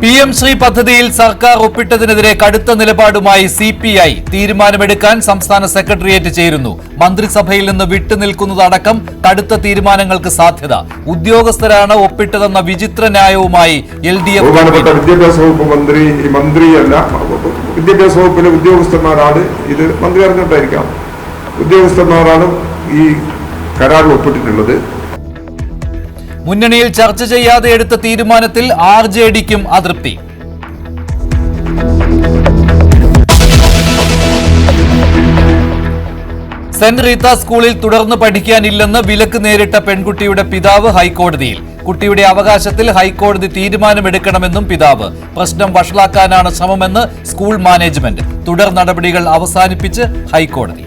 PM Shri പദ്ധതിയിൽ സർക്കാർ ഒപ്പിട്ടതിനെതിരെ കടുത്ത നിലപാടുമായി CPI തീരുമാനമെടുക്കാൻ സംസ്ഥാന സെക്രട്ടേറിയറ്റ് ചേരുന്നു. മന്ത്രിസഭയിൽ നിന്ന് വിട്ടുനിൽക്കുന്നതടക്കം കടുത്ത തീരുമാനങ്ങൾക്ക് സാധ്യത. ഉദ്യോഗസ്ഥരാണ് ഒപ്പിട്ടതെന്ന വിചിത്ര ന്യായവുമായി LDF. വിദ്യാഭ്യാസ വകുപ്പ് മന്ത്രിയല്ല, വിദ്യാഭ്യാസ വകുപ്പിലെ ഉദ്യോഗസ്ഥന്മാരാണ് ഇത്. മന്ത്രി അറിഞ്ഞിട്ടായിരിക്കാം. ഉദ്യോഗസ്ഥന്മാരാണ് ഈ കരാറിൽ ഒപ്പിട്ടിട്ടുള്ളത്. മുന്നണിയിൽ ചർച്ച ചെയ്യാതെ എടുത്ത തീരുമാനത്തിൽ RJDക്കും അതൃപ്തി. സെന്റ് റീത്ത സ്കൂളിൽ തുടർന്ന് പഠിക്കാനില്ലെന്ന് വിലക്ക് നേരിട്ട പെൺകുട്ടിയുടെ പിതാവ് ഹൈക്കോടതിയിൽ. കുട്ടിയുടെ അവകാശത്തിൽ ഹൈക്കോടതി തീരുമാനമെടുക്കണമെന്നും പിതാവ്. പ്രശ്നം വഷളാക്കാനാണ് ശ്രമമെന്ന് സ്കൂൾ മാനേജ്മെന്റ്. തുടർ നടപടികൾ അവസാനിപ്പിച്ച് ഹൈക്കോടതി.